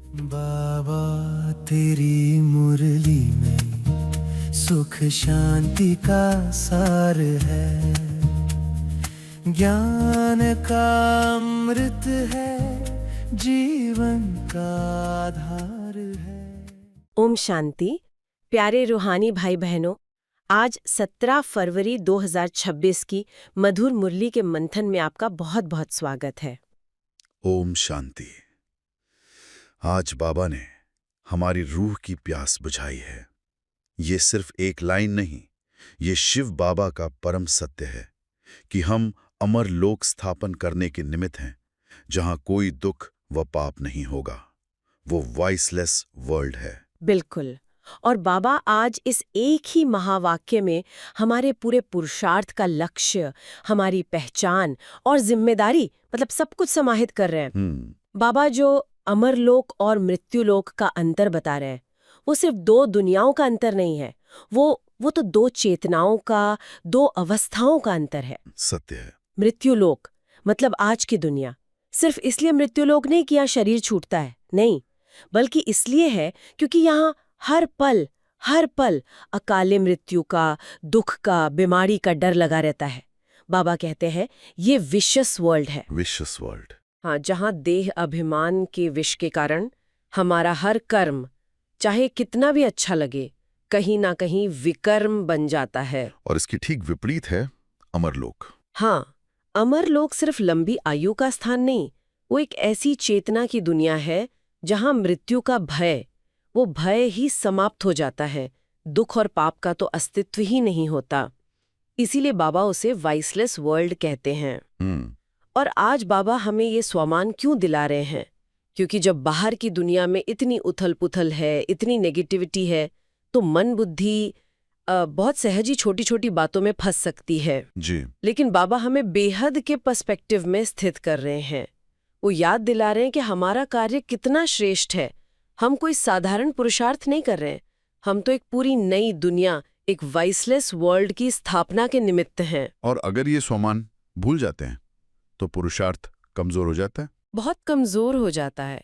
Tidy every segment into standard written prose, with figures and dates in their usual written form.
बाबा तेरी मुरली में सुख शांति का सार है, ज्ञान का अमृत है, जीवन का आधार है। ओम शांति। प्यारे रूहानी भाई बहनों, आज 17 फरवरी 2026 की मधुर मुरली के मंथन में आपका बहुत बहुत स्वागत है। ओम शांति। आज बाबा ने हमारी रूह की प्यास बुझाई है। ये सिर्फ एक लाइन नहीं, ये शिव बाबा का परम सत्य है कि हम अमर लोक स्थापन करने के निमित्त हैं, जहां कोई दुख व पाप नहीं होगा। वो वॉइसलेस वर्ल्ड है। बिल्कुल। और बाबा आज इस एक ही महावाक्य में हमारे पूरे पुरुषार्थ का लक्ष्य, हमारी पहचान और जिम्मेदारी सब कुछ समाहित कर रहे हैं। बाबा जो अमरलोक और मृत्युलोक का अंतर बता रहे हैं, वो सिर्फ दो दुनियाओं का अंतर नहीं है, वो तो दो चेतनाओं का, दो अवस्थाओं का अंतर है। सत्य है। मृत्युलोक मतलब आज की दुनिया, सिर्फ इसलिए मृत्युलोक नहीं कि यहाँ शरीर छूटता है, नहीं, बल्कि इसलिए है क्योंकि यहाँ हर पल अकाले मृत्यु का, दुख का, बीमारी का डर लगा रहता है। बाबा कहते हैं ये विशस वर्ल्ड है। Wishes world. हाँ, जहाँ देह अभिमान के विष के कारण हमारा हर कर्म, चाहे कितना भी अच्छा लगे, कहीं ना कहीं विकर्म बन जाता है। और इसकी ठीक विपरीत है अमरलोक। हाँ, अमरलोक सिर्फ लंबी आयु का स्थान नहीं, वो एक ऐसी चेतना की दुनिया है जहाँ मृत्यु का भय, वो भय ही समाप्त हो जाता है, दुख और पाप का तो अस्तित्व ही नहीं होता। इसीलिए बाबा उसे वॉइसलेस वर्ल्ड कहते हैं। और आज बाबा हमें ये स्वमान क्यों दिला रहे हैं? क्योंकि जब बाहर की दुनिया में इतनी उथल-पुथल है, इतनी नेगेटिविटी है, तो मन बुद्धि बहुत सहज ही छोटी छोटी बातों में फंस सकती है जी। लेकिन बाबा हमें बेहद के पर्सपेक्टिव में स्थित कर रहे हैं। वो याद दिला रहे हैं कि हमारा कार्य कितना श्रेष्ठ है। हम कोई साधारण पुरुषार्थ नहीं कर रहे हैं, हम तो एक पूरी नई दुनिया, एक वॉइसलेस वर्ल्ड की स्थापना के निमित्त हैं। और अगर ये स्वमान भूल जाते हैं तो पुरुषार्थ कमजोर हो जाता है। बहुत कमजोर हो जाता है।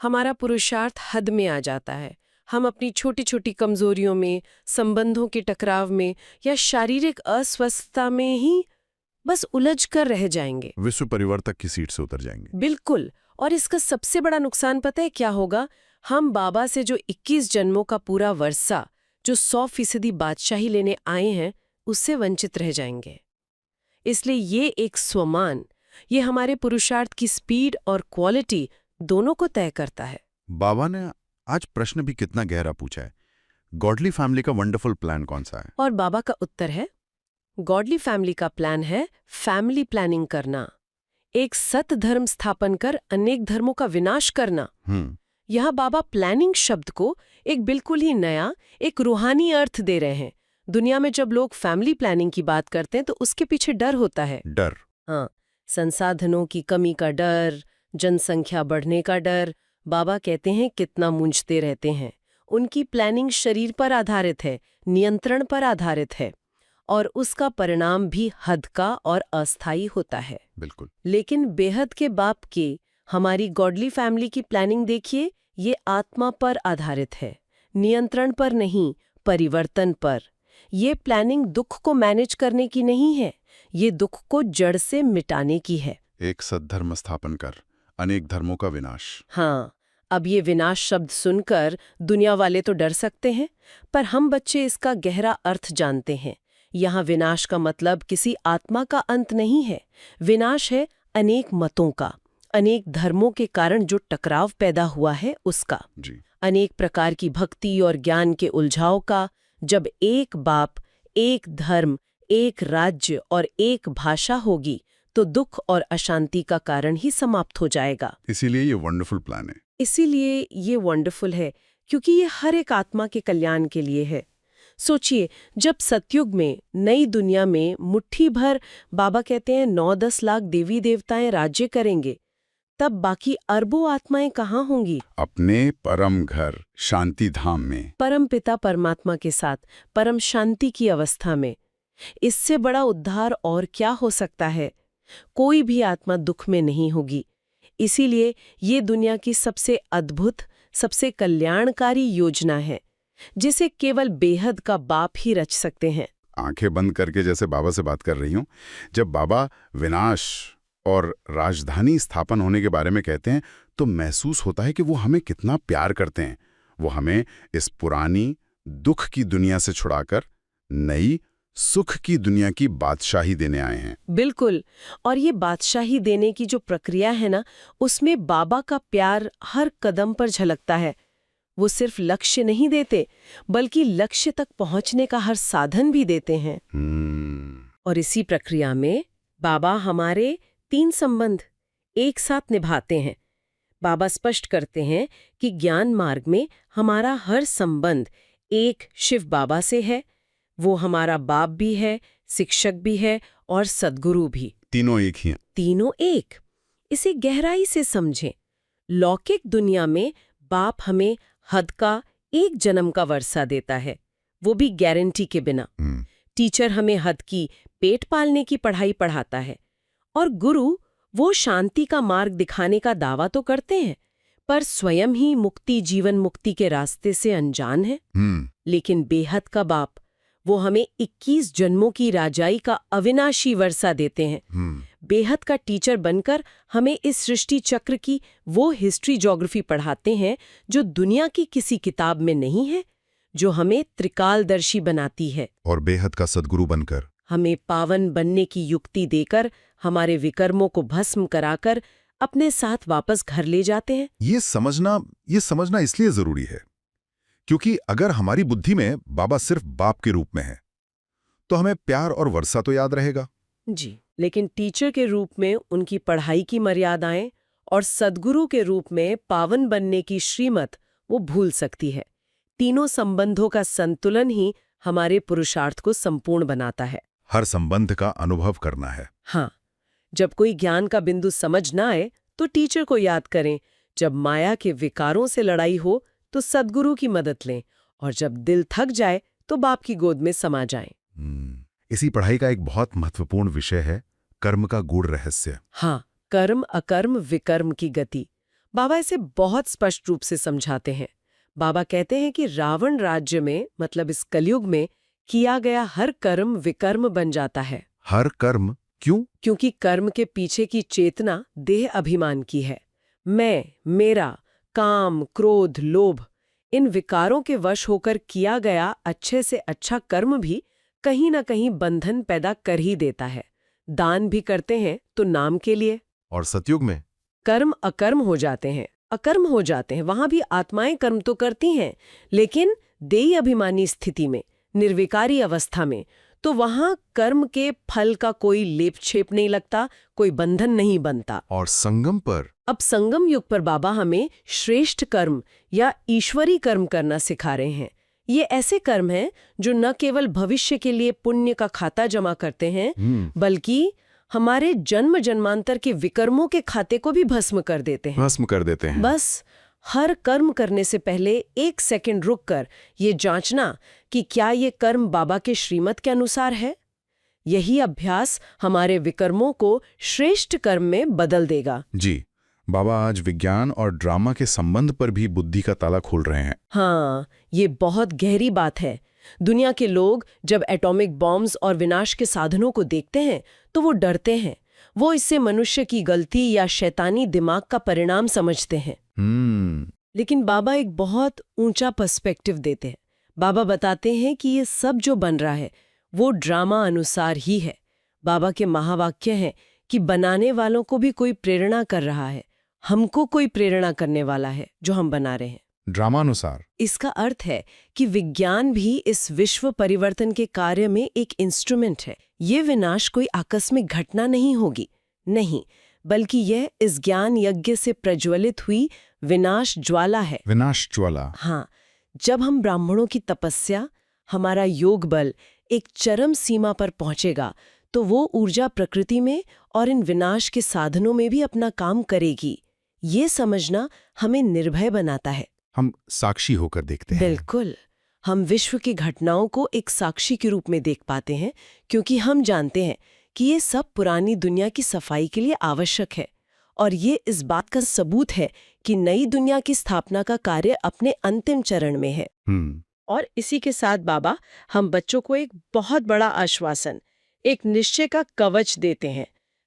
हमारा पुरुषार्थ हद में आ जाता है। हम अपनी छोटी छोटी कमजोरियों में, संबंधों के टकराव में या शारीरिक अस्वस्थता में ही बस उलझ कर रह जाएंगे, विश्व परिवर्तक की सीट से उतर जाएंगे। बिल्कुल। और इसका सबसे बड़ा नुकसान पता है क्या होगा? हम बाबा से जो 21 जन्मों का पूरा वर्षा, जो 100% बादशाही लेने आए हैं, उससे वंचित रह जाएंगे। इसलिए ये एक स्वमान, ये हमारे पुरुषार्थ की स्पीड और क्वालिटी दोनों को तय करता है। बाबा ने आज प्रश्न भी कितना गहरा पूछा है, गॉडली फैमिली का वंडरफुल प्लान कौन सा है? और बाबा का उत्तर है, गॉडली फैमिली का प्लान है फैमिली प्लानिंग करना, एक सत धर्म स्थापन कर अनेक धर्मों का विनाश करना। यहाँ बाबा प्लानिंग शब्द को एक बिल्कुल ही नया, एक रूहानी अर्थ दे रहे हैं। दुनिया में जब लोग फैमिली प्लानिंग की बात करते हैं तो उसके पीछे डर होता है। डर। हाँ, संसाधनों की कमी का डर, जनसंख्या बढ़ने का डर। बाबा कहते हैं कितना मूंझते रहते हैं। उनकी प्लानिंग शरीर पर आधारित है, नियंत्रण पर आधारित है, और उसका परिणाम भी हद का और अस्थायी होता है। बिल्कुल। लेकिन बेहद के बाप की हमारी गॉडली फैमिली की प्लानिंग देखिए, ये आत्मा पर आधारित है, नियंत्रण पर नहीं, परिवर्तन पर। ये प्लानिंग दुख को मैनेज करने की नहीं है, ये दुख को जड़ से मिटाने की है। एक सद्धर्म स्थापन कर अनेक धर्मों का विनाश। हाँ, अब ये विनाश शब्द सुनकर दुनिया वाले तो डर सकते हैं, पर हम बच्चे इसका गहरा अर्थ जानते हैं। यहाँ विनाश का मतलब किसी आत्मा का अंत नहीं है, विनाश है अनेक मतों का, अनेक धर्मों के कारण जो टकराव पैदा हुआ है उसका, जी। अनेक प्रकार की भक्ति और ज्ञान के उलझाव का। जब एक बाप, एक धर्म, एक राज्य और एक भाषा होगी तो दुख और अशांति का कारण ही समाप्त हो जाएगा। इसीलिए ये वंडरफुल प्लान है। इसीलिए ये वंडरफुल है क्योंकि ये हर एक आत्मा के कल्याण के लिए है। सोचिए, जब सतयुग में, नई दुनिया में मुट्ठी भर, बाबा कहते हैं 9-10 लाख देवी देवताएं राज्य करेंगे, तब बाकी अरबों आत्माएं कहाँ होंगी? अपने परम घर शांति धाम में, परम पिता परमात्मा के साथ परम शांति की अवस्था में। इससे बड़ा उद्धार और क्या हो सकता है? कोई भी आत्मा दुख में नहीं होगी। इसीलिए ये दुनिया की सबसे अद्भुत, सबसे कल्याणकारी योजना है जिसे केवल बेहद का बाप ही रच सकते हैं। आंखें बंद करके जैसे बाबा से बात कर रही हूं, जब बाबा विनाश और राजधानी स्थापन होने के बारे में कहते हैं तो महसूस होता है कि वो हमें कितना प्यार करते हैं। वो हमें इस पुरानी दुख की दुनिया से छुड़ाकर नई सुख की दुनिया की बादशाही देने आए हैं। बिल्कुल। और ये बादशाही देने की जो प्रक्रिया है ना, उसमें बाबा का प्यार हर कदम पर झलकता है। वो सिर्फ लक्ष्य नहीं देते, बल्कि लक्ष्य तक पहुंचने का हर साधन भी देते हैं। और इसी प्रक्रिया में बाबा हमारे 3 संबंध एक साथ निभाते हैं। बाबा स्पष्ट करते हैं कि ज्ञान मार्ग में हमारा हर संबंध एक शिव बाबा से है। वो हमारा बाप भी है, शिक्षक भी है और सद्गुरु भी। तीनों एक ही हैं। तीनों एक। इसे गहराई से समझें। लौकिक दुनिया में बाप हमें हद का एक जन्म का वर्षा देता है, वो भी गारंटी के बिना। टीचर हमें हद की पेट पालने की पढ़ाई पढ़ाता है, और गुरु वो शांति का मार्ग दिखाने का दावा तो करते हैं, पर स्वयं ही मुक्ति, जीवन मुक्ति के रास्ते से अनजान है। लेकिन बेहद का बाप वो हमें 21 जन्मों की राजाई का अविनाशी वर्षा देते हैं। बेहद का टीचर बनकर हमें इस सृष्टि चक्र की वो हिस्ट्री ज्योग्राफी पढ़ाते हैं जो दुनिया की किसी किताब में नहीं है, जो हमें त्रिकालदर्शी बनाती है। और बेहद का सद्गुरु बनकर हमें पावन बनने की युक्ति देकर हमारे विकर्मों को भस्म कराकर अपने साथ वापस घर ले जाते हैं। ये समझना इसलिए जरूरी है क्योंकि अगर हमारी बुद्धि में बाबा सिर्फ बाप के रूप में है तो हमें प्यार और वर्षा तो याद रहेगा जी, लेकिन टीचर के रूप में उनकी पढ़ाई की मर्यादाएं और सद्गुरु के रूप में पावन बनने की श्रीमत वो भूल सकती है। तीनों संबंधों का संतुलन ही हमारे पुरुषार्थ को संपूर्ण बनाता है। हर संबंध का अनुभव करना है। हाँ, जब कोई ज्ञान का बिंदु समझ ना आए तो टीचर को याद करें, जब माया के विकारों से लड़ाई हो तो सद्गुरु की मदद लें, और जब दिल थक जाए तो बाप की गोद में समा जाएं। इसी पढ़ाई का एक बहुत महत्वपूर्ण विषय है कर्म का गूढ़ रहस्य। हाँ, कर्म अकर्म विकर्म की गति। बाबा इसे बहुत स्पष्ट रूप से समझाते हैं। बाबा कहते हैं कि रावण राज्य में, मतलब इस कलयुग में, किया गया हर कर्म विकर्म बन जाता है। हर कर्म क्यों? क्योंकि कर्म के पीछे की चेतना देह अभिमान की है। मैं, मेरा, काम, क्रोध, लोभ, इन विकारों के वश होकर किया गया अच्छे से अच्छा कर्म भी कहीं न कहीं बंधन पैदा कर ही देता है। दान भी करते हैं तो नाम के लिए। और सतयुग में कर्म अकर्म हो जाते हैं, अकर्म हो जाते हैं। वहां भी आत्माएं कर्म तो करती हैं, लेकिन देही अभिमानी स्थिति में, निर्विकारी अवस्था में, तो वहां कर्म के फल का कोई लेप छेप नहीं लगता, कोई बंधन नहीं बनता। और संगम पर, अब संगम युग पर बाबा हमें श्रेष्ठ कर्म या ईश्वरी कर्म करना सिखा रहे हैं। ये ऐसे कर्म हैं जो न केवल भविष्य के लिए पुण्य का खाता जमा करते हैं, बल्कि हमारे जन्म जन्मांतर के विकर्मों के खाते को भी भस्म कर देते हैं। बस हर कर्म करने से पहले 1 सेकंड रुककर ये जांचना कि क्या ये कर्म बाबा के श्रीमत के अनुसार है। यही अभ्यास हमारे विकर्मों को श्रेष्ठ कर्म में बदल देगा। जी, बाबा आज विज्ञान और ड्रामा के संबंध पर भी बुद्धि का ताला खोल रहे हैं। हाँ, ये बहुत गहरी बात है। दुनिया के लोग जब एटॉमिक बॉम्ब्स और विनाश के साधनों को देखते हैं तो वो डरते हैं। वो इससे मनुष्य की गलती या शैतानी दिमाग का परिणाम समझते हैं। लेकिन बाबा एक बहुत ऊंचा पर्सपेक्टिव देते हैं। बाबा बताते हैं कि ये सब जो बन रहा है वो ड्रामा अनुसार ही है। बाबा के महावाक्य हैं कि बनाने वालों को भी कोई प्रेरणा कर रहा है, हमको कोई प्रेरणा करने वाला है जो हम बना रहे हैं। ड्रामा अनुसार इसका अर्थ है कि विज्ञान भी इस विश्व परिवर्तन के कार्य में एक इंस्ट्रूमेंट है। ये विनाश कोई आकस्मिक घटना नहीं होगी, नहीं, बल्कि यह इस ज्ञान यज्ञ से प्रज्वलित हुई विनाश ज्वाला है। विनाश ज्वाला। हाँ, जब हम ब्राह्मणों की तपस्या, हमारा योग बल एक चरम सीमा पर पहुंचेगा तो वो ऊर्जा प्रकृति में और इन विनाश के साधनों में भी अपना काम करेगी। ये समझना हमें निर्भय बनाता है। हम साक्षी होकर देखते हैं। बिल्कुल, हम विश्व की घटनाओं को एक साक्षी के रूप में देख पाते हैं, क्योंकि हम जानते हैं कि ये सब पुरानी दुनिया की सफाई के लिए आवश्यक है और ये इस बात का सबूत है कि नई दुनिया की स्थापना का कार्य अपने अंतिम चरण में है। और इसी के साथ बाबा हम बच्चों को एक बहुत बड़ा आश्वासन, एक निश्चय का कवच देते हैं।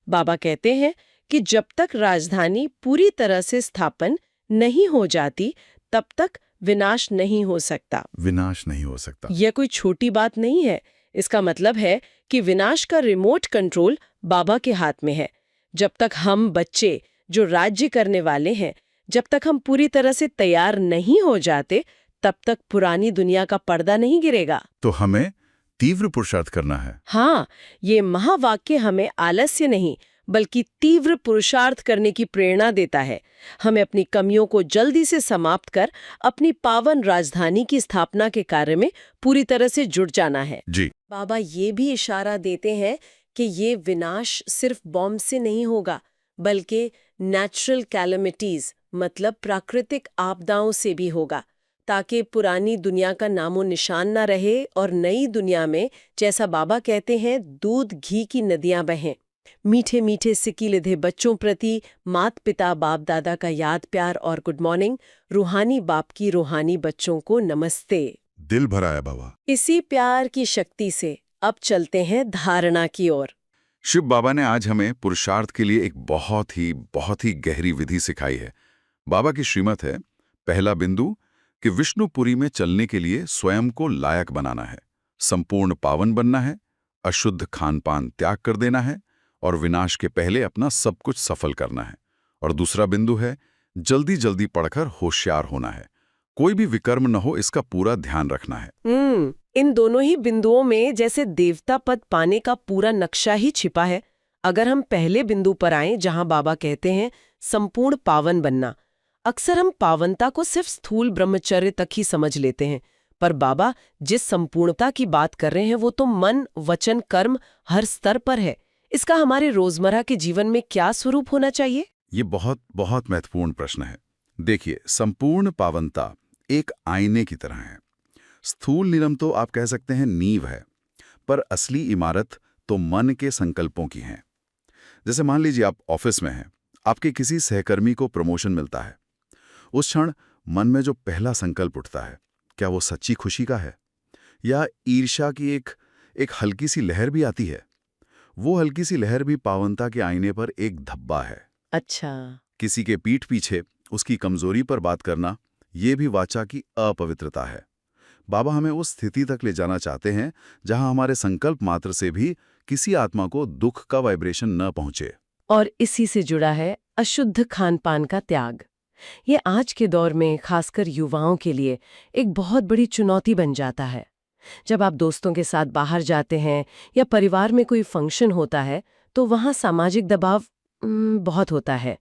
बाबा कहते हैं कि जब तक राजधानी पूरी तरह से स्थापन नहीं हो जाती तब तक विनाश नहीं हो सकता। विनाश नहीं हो सकता। यह कोई छोटी बात नहीं है। इसका मतलब है कि विनाश का रिमोट कंट्रोल बाबा के हाथ में है। जब तक हम बच्चे जो राज्य करने वाले हैं, जब तक हम पूरी तरह से तैयार नहीं हो जाते, तब तक पुरानी दुनिया का पर्दा नहीं गिरेगा। तो हमें तीव्र पुरुषार्थ करना है। हाँ, ये महावाक्य हमें आलस्य नहीं बल्कि तीव्र पुरुषार्थ करने की प्रेरणा देता है। हमें अपनी कमियों को जल्दी से समाप्त कर अपनी पावन राजधानी की स्थापना के कार्य में पूरी तरह से जुट जाना है। जी। बाबा ये भी इशारा देते हैं कि ये विनाश सिर्फ बॉम्ब से नहीं होगा, बल्कि नेचुरल कैलेमिटीज मतलब प्राकृतिक आपदाओं से भी होगा, ताकि पुरानी दुनिया का नामो निशान न रहे और नई दुनिया में, जैसा बाबा कहते हैं, दूध घी की नदियां बहें। मीठे मीठे सिकीलिधे बच्चों प्रति मात पिता बाप दादा का याद प्यार और गुड मॉर्निंग, रूहानी बाप की रूहानी बच्चों को नमस्ते। दिल भर आया बाबा। इसी प्यार की शक्ति से अब चलते हैं धारणा की ओर। शिव बाबा ने आज हमें पुरुषार्थ के लिए एक बहुत ही गहरी विधि सिखाई है। बाबा की श्रीमत है, पहला बिंदु कि विष्णुपुरी में चलने के लिए स्वयं को लायक बनाना है, संपूर्ण पावन बनना है, अशुद्ध खान पान त्याग कर देना है और विनाश के पहले अपना सब कुछ सफल करना है। और दूसरा बिंदु है जल्दी जल्दी पढ़कर होशियार होना है, कोई भी विकर्म न हो इसका पूरा ध्यान रखना है। इन दोनों ही बिंदुओं में जैसे देवता पद पाने का पूरा नक्शा ही छिपा है। अगर हम पहले बिंदु पर आएं जहां बाबा कहते हैं संपूर्ण पावन बनना, अक्सर हम पावनता को सिर्फ स्थूल ब्रह्मचर्य तक ही समझ लेते हैं, पर बाबा जिस संपूर्णता की बात कर रहे हैं वो तो मन वचन कर्म हर स्तर पर है। इसका हमारे रोजमर्रा के जीवन में क्या स्वरूप होना चाहिए? ये बहुत महत्वपूर्ण प्रश्न है। देखिए, संपूर्ण पावनता एक आईने की तरह है। स्थूल नियम तो आप कह सकते हैं नींव है, पर असली इमारत तो मन के संकल्पों की है। जैसे मान लीजिए आप ऑफिस में हैं, आपके किसी सहकर्मी को प्रमोशन मिलता है। उस क्षण मन में जो पहला संकल्प उठता है, क्या वो सच्ची खुशी का है या ईर्ष्या की एक हल्की सी लहर भी आती है? वो हल्की सी लहर भी पावनता के आईने पर एक धब्बा है। अच्छा। किसी के पीठ पीछे उसकी कमजोरी पर बात करना, ये भी वाचा की अपवित्रता है। बाबा हमें उस स्थिति तक ले जाना चाहते हैं जहां हमारे संकल्प मात्र से भी किसी आत्मा को दुख का वाइब्रेशन न पहुंचे। और इसी से जुड़ा है अशुद्ध खान पान का त्याग। ये आज के दौर में खासकर युवाओं के लिए एक बहुत बड़ी चुनौती बन जाता है। जब आप दोस्तों के साथ बाहर जाते हैं या परिवार में कोई फंक्शन होता है तो वहाँ सामाजिक दबाव बहुत होता है।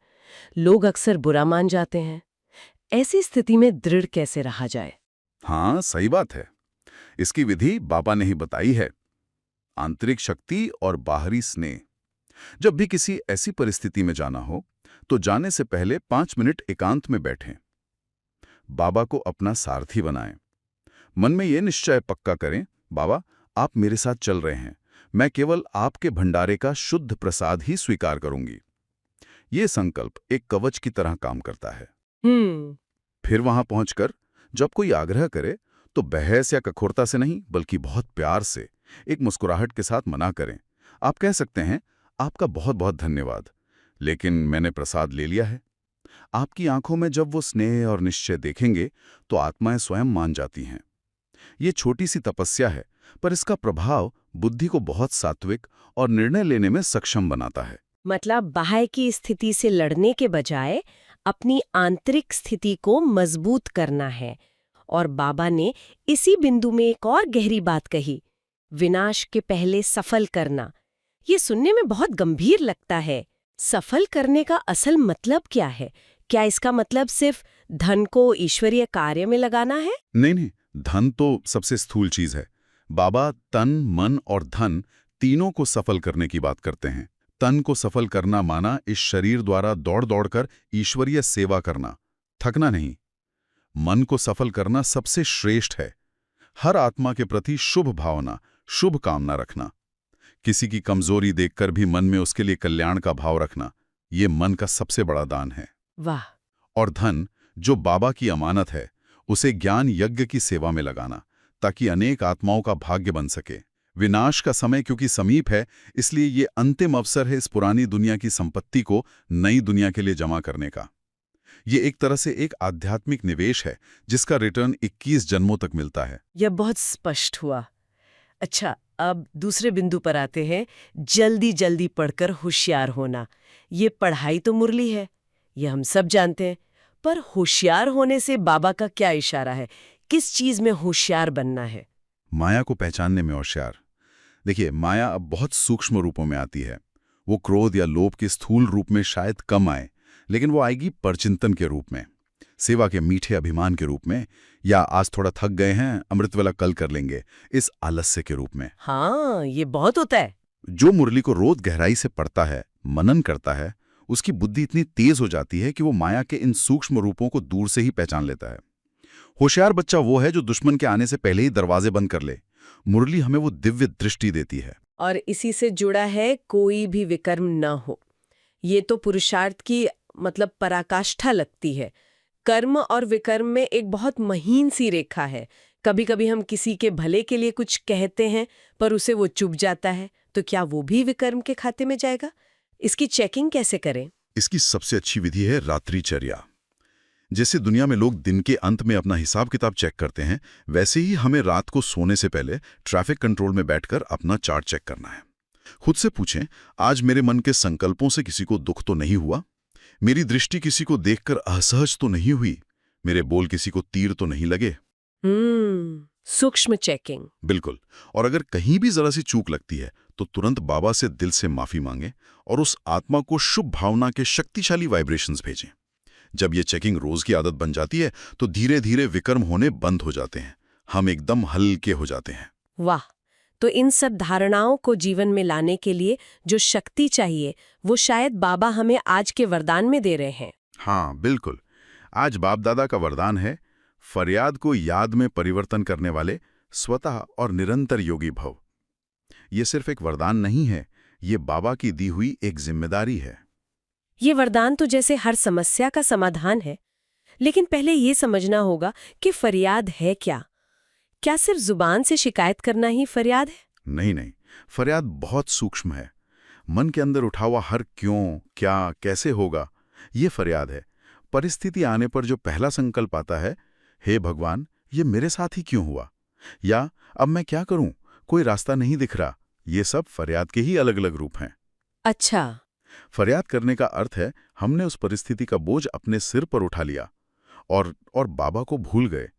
लोग अक्सर बुरा मान जाते हैं। ऐसी स्थिति में दृढ़ कैसे रहा जाए? हाँ, सही बात है। इसकी विधि बाबा ने ही बताई है, आंतरिक शक्ति और बाहरी स्नेह। जब भी किसी ऐसी परिस्थिति में जाना हो तो जाने से पहले 5 मिनट एकांत में बैठें। बाबा को अपना सारथी बनाएं। मन में यह निश्चय पक्का करें, बाबा आप मेरे साथ चल रहे हैं, मैं केवल आपके भंडारे का शुद्ध प्रसाद ही स्वीकार करूंगी। ये संकल्प एक कवच की तरह काम करता है। फिर वहां पहुंचकर जब कोई आग्रह करे तो बहस या कठोरता से नहीं बल्कि बहुत प्यार से, एक मुस्कुराहट के साथ मना करें। आप कह सकते हैं, आपका बहुत बहुत धन्यवाद, लेकिन मैंने प्रसाद ले लिया है। आपकी आंखों में जब वो स्नेह और निश्चय देखेंगे तो आत्माएं स्वयं मान जाती हैं। ये छोटी सी तपस्या है, पर इसका प्रभाव बुद्धि को बहुत सात्विक और निर्णय लेने में सक्षम बनाता है। मतलब बाह्य की स्थिति से लड़ने के बजाय अपनी आंतरिक स्थिति को मजबूत करना है। और बाबा ने इसी बिंदु में एक और गहरी बात कही, विनाश के पहले सफल करना। ये सुनने में बहुत गंभीर लगता है। सफल करने का असल मतलब क्या है? क्या इसका मतलब सिर्फ धन को ईश्वरीय कार्य में लगाना है? नहीं, धन तो सबसे स्थूल चीज है। बाबा तन, मन और धन तीनों को सफल करने की बात करते हैं। तन को सफल करना माना इस शरीर द्वारा दौड़ दौड़कर ईश्वरीय सेवा करना, थकना नहीं। मन को सफल करना सबसे श्रेष्ठ है। हर आत्मा के प्रति शुभ भावना, शुभ कामना रखना। किसी की कमजोरी देखकर भी मन में उसके लिए कल्याण का भाव रखना, ये मन का सबसे बड़ा दान है। वाह। और धन, जो बाबा की अमानत है, उसे ज्ञान यज्ञ की सेवा में लगाना, ताकि अनेक आत्माओं का भाग्य बन सके। विनाश का समय क्योंकि समीप है, इसलिए ये अंतिम अवसर है इस पुरानी दुनिया की संपत्ति को नई दुनिया के लिए जमा करने का। ये एक तरह से एक आध्यात्मिक निवेश है जिसका रिटर्न 21 जन्मों तक मिलता है। यह बहुत स्पष्ट हुआ। अच्छा, अब दूसरे बिंदु पर आते हैं। जल्दी जल्दी पढ़कर होशियार होना। ये पढ़ाई तो मुरली है, ये हम सब जानते हैं, पर होशियार होने से बाबा का क्या इशारा है? किस चीज में होशियार बनना है? माया को पहचानने में होशियार। देखिए, माया अब बहुत सूक्ष्म रूपों में आती है। वो क्रोध या लोभ के स्थूल रूप में शायद कम आए, लेकिन वो आएगी परचिंतन के रूप में, सेवा के मीठे अभिमान के रूप में, या आज थोड़ा थक गए हैं, अमृत वाला कल कर लेंगे, इस आलस्य के रूप में। हाँ, ये बहुत होता है। जो मुरली को रोज गहराई से पढ़ता है, मनन करता है, उसकी बुद्धि इतनी तेज हो जाती है कि वो माया के इन सूक्ष्म रूपों को दूर से ही पहचान लेता है। होशियार बच्चा वो है जो दुश्मन के आने से पहले ही दरवाजे बंद कर ले। मुरली हमें वो दिव्य दृष्टि देती है। और इसी से जुड़ा है कोई भी विकर्म न हो। ये तो पुरुषार्थ की पराकाष्ठा लगती है। कर्म और विकर्म में एक बहुत महीन सी रेखा है। कभी कभी हम किसी के भले के लिए कुछ कहते हैं, पर उसे वो चुभ जाता है, तो क्या वो भी विकर्म के खाते में जाएगा? इसकी चेकिंग कैसे करें? इसकी सबसे अच्छी विधि है रात्रिचर्या। जैसे दुनिया में लोग दिन के अंत में अपना हिसाब किताब चेक करते हैं, वैसे ही हमें रात को सोने से पहले ट्रैफिक कंट्रोल में बैठकर अपना चार्ट चेक करना है। खुद से पूछें, आज मेरे मन के संकल्पों से किसी को दुख तो नहीं हुआ? मेरी दृष्टि किसी को देखकर असहज तो नहीं हुई? मेरे बोल किसी को तीर तो नहीं लगे? सूक्ष्म चेकिंग। बिल्कुल। और अगर कहीं भी जरा सी चूक लगती है तो तुरंत बाबा से दिल से माफी मांगे और उस आत्मा को शुभ भावना के शक्तिशाली वाइब्रेशंस भेजें। जब ये चेकिंग रोज की आदत बन जाती है तो धीरे धीरे विकर्म होने बंद हो जाते हैं। हम एकदम हल्के हो जाते हैं। वाह। तो इन सब धारणाओं को जीवन में लाने के लिए जो शक्ति चाहिए, वो शायद बाबा हमें आज के वरदान में दे रहे हैं। हाँ, बिल्कुल। आज बाप दादा का वरदान है, फरियाद को याद में परिवर्तन करने वाले स्वतः और निरंतर योगी भव। ये सिर्फ एक वरदान नहीं है, ये बाबा की दी हुई एक जिम्मेदारी है। ये वरदान तो जैसे हर समस्या का समाधान है, लेकिन पहले ये समझना होगा कि फरियाद है क्या? क्या सिर्फ जुबान से शिकायत करना ही फरियाद है? नहीं नहीं, फरियाद बहुत सूक्ष्म है। मन के अंदर उठा हुआ हर क्यों, क्या, कैसे होगा, ये फरियाद है। परिस्थिति आने पर जो पहला संकल्प आता है, हे भगवान, ये मेरे साथ ही क्यों हुआ, या अब मैं क्या करूं, कोई रास्ता नहीं दिख रहा, ये सब फरियाद के ही अलग अलग रूप हैं। अच्छा। फरियाद करने का अर्थ है हमने उस परिस्थिति का बोझ अपने सिर पर उठा लिया और बाबा को भूल गए।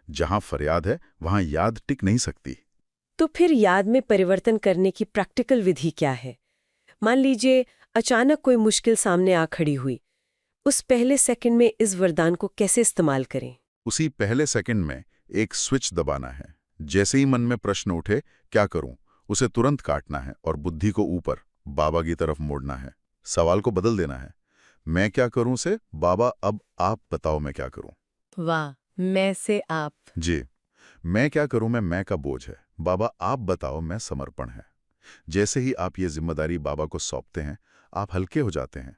जहां फरियाद है वहां याद टिक नहीं सकती। तो फिर याद में परिवर्तन करने की प्रैक्टिकल विधि क्या है? मान लीजिए अचानक कोई मुश्किल सामने आ खड़ी हुई, उस पहले सेकंड में इस वरदान को कैसे इस्तेमाल करें? उसी पहले सेकंड में एक स्विच दबाना है। जैसे ही मन में प्रश्न उठे, क्या करूं, उसे तुरंत काटना है और बुद्धि को ऊपर बाबा की तरफ मोड़ना है। सवाल को बदल देना है, मैं क्या करूं से बाबा अब आप बताओ मैं क्या करूं। वाह, मैं से आप। जी, मैं क्या करूं में मैं का बोझ है, बाबा आप बताओ मैं समर्पण है। जैसे ही आप ये जिम्मेदारी बाबा को सौंपते हैं, आप हल्के हो जाते हैं।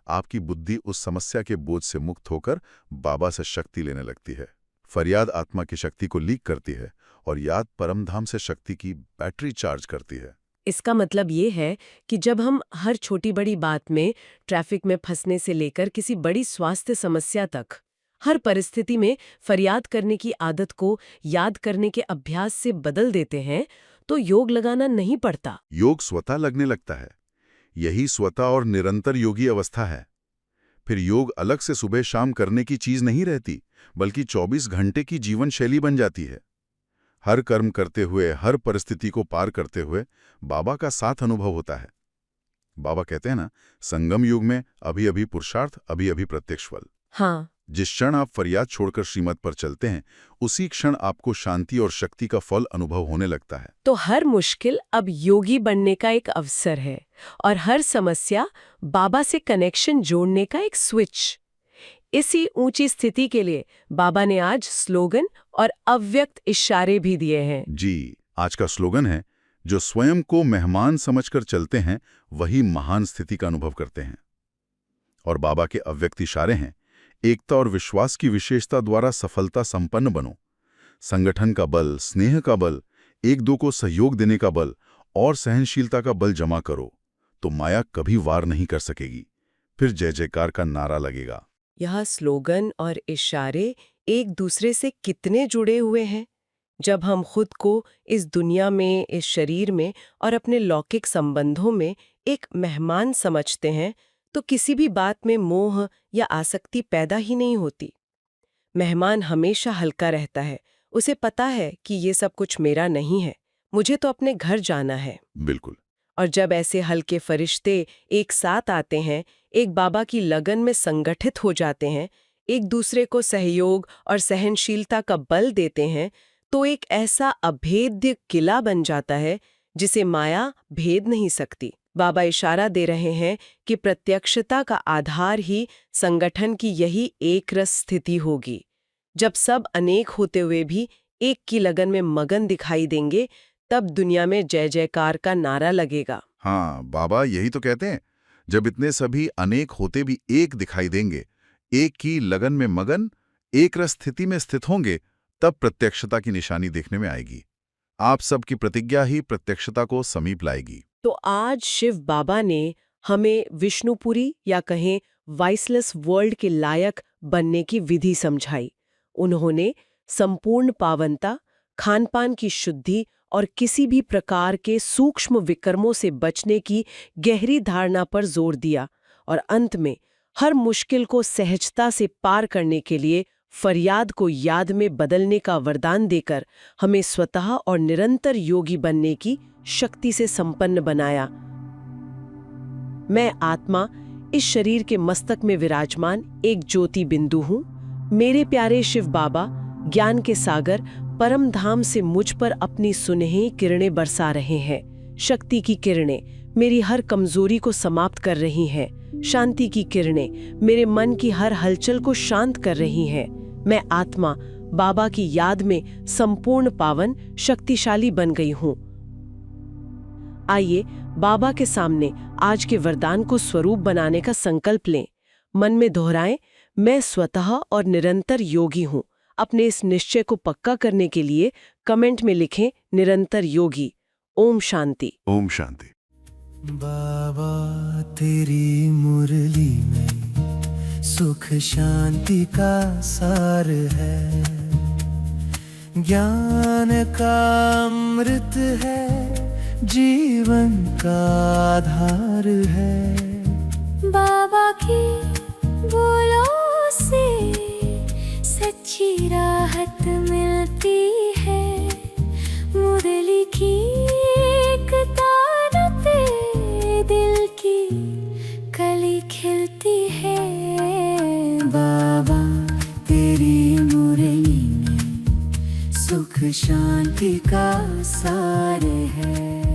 आपकी बुद्धि उस समस्या के बोझ से मुक्त होकर बाबा से शक्ति लेने लगती है। फरियाद आत्मा की शक्ति को लीक करती है और याद परमधाम से शक्ति की बैटरी चार्ज करती है। इसका मतलब ये है कि जब हम हर छोटी बड़ी बात में, ट्रैफिक में फंसने से लेकर किसी बड़ी स्वास्थ्य समस्या तक, हर परिस्थिति में फरियाद करने की आदत को याद करने के अभ्यास से बदल देते हैं, तो योग लगाना नहीं पड़ता। योग स्वतः लगने लगता है। यही स्वतः और निरंतर योगी अवस्था है। फिर योग अलग से सुबह शाम करने की चीज नहीं रहती, बल्कि 24 घंटे की जीवन शैली बन जाती है। हर कर्म करते हुए, हर परिस्थिति को पार करते हुए बाबा का साथ अनुभव होता है। बाबा कहते हैं ना, संगम युग में अभी अभी पुरुषार्थ, अभी अभी प्रत्यक्ष फल। हाँ। जिस क्षण आप फरियाद छोड़कर श्रीमत पर चलते हैं, उसी क्षण आपको शांति और शक्ति का फल अनुभव होने लगता है। तो हर मुश्किल अब योगी बनने का एक अवसर है, और हर समस्या बाबा से कनेक्शन जोड़ने का एक स्विच। इसी ऊंची स्थिति के लिए बाबा ने आज स्लोगन और अव्यक्त इशारे भी दिए हैं। जी, आज का स्लोगन है, जो स्वयं को मेहमान समझकर चलते हैं, वही महान स्थिति का अनुभव करते हैं। और बाबा के अव्यक्त इशारे हैं, एकता और विश्वास की विशेषता द्वारा सफलता संपन्न बनो। संगठन का बल, स्नेह का बल, एक दो को सहयोग देने का बल और सहनशीलता का बल जमा करो तो माया कभी वार नहीं कर सकेगी। फिर जय जयकार का नारा लगेगा। यह स्लोगन और इशारे एक दूसरे से कितने जुड़े हुए हैं। जब हम खुद को इस दुनिया में, इस शरीर में और अपने लौकिक संबंधों में एक मेहमान समझते हैं तो किसी भी बात में मोह या आसक्ति पैदा ही नहीं होती। मेहमान हमेशा हल्का रहता है, उसे पता है कि ये सब कुछ मेरा नहीं है, मुझे तो अपने घर जाना है। बिल्कुल। और जब ऐसे हल्के फरिश्ते एक साथ आते हैं, एक बाबा की लगन में संगठित हो जाते हैं, एक दूसरे को सहयोग और सहनशीलता का बल देते हैं, तो एक ऐसा अभेद्य किला बन जाता है जिसे माया भेद नहीं सकती। बाबा इशारा दे रहे हैं कि प्रत्यक्षता का आधार ही संगठन की यही एक रस स्थिति होगी। जब सब अनेक होते हुए भी एक की लगन में मगन दिखाई देंगे, तब दुनिया में जय जयकार का नारा लगेगा। हाँ, बाबा यही तो कहते हैं, जब इतने सभी अनेक होते भी एक दिखाई देंगे, एक की लगन में मगन, एक रस स्थिति में स्थित होंगे, तब प्रत्यक्षता की निशानी देखने में आएगी। आप सबकी प्रतिज्ञा ही प्रत्यक्षता को समीप लाएगी। तो आज शिव बाबा ने हमें विष्णुपुरी या कहें वाइसलेस वर्ल्ड के लायक बनने की विधि समझाई। उन्होंने संपूर्ण पावनता, खानपान की शुद्धि और किसी भी प्रकार के सूक्ष्म विकर्मों से बचने की गहरी धारणा पर जोर दिया और अंत में हर मुश्किल को सहजता से पार करने के लिए फरियाद को याद में बदलने का वरदान देकर हमें स्वतः और निरंतर योगी बनने की शक्ति से संपन्न बनाया। मैं आत्मा इस शरीर के मस्तक में विराजमान एक ज्योति बिंदु हूँ। मेरे प्यारे शिव बाबा ज्ञान के सागर परम धाम से मुझ पर अपनी सुनहरी किरणें बरसा रहे हैं। शक्ति की किरणें मेरी हर कमजोरी को समाप्त कर रही हैं। शांति की किरणें मेरे मन की हर हलचल को शांत कर रही हैं। मैं आत्मा बाबा की याद में संपूर्ण पावन शक्तिशाली बन गई हूँ। आइए बाबा के सामने आज के वरदान को स्वरूप बनाने का संकल्प लें। मन में दोहराएं, मैं स्वतः और निरंतर योगी हूँ। अपने इस निश्चय को पक्का करने के लिए कमेंट में लिखें निरंतर योगी। ओम शांति। ओम शांति। बाबा तेरी मुरली में सुख शांति का सार है, ज्ञान का अमृत है, जीवन का आधार है। बाबा की बोलों से सच्ची राहत मिलती है, मुरली की एक तार पे दिल की कली खिलती है। बाबा तेरी मुरली में सुख शांति का सार है।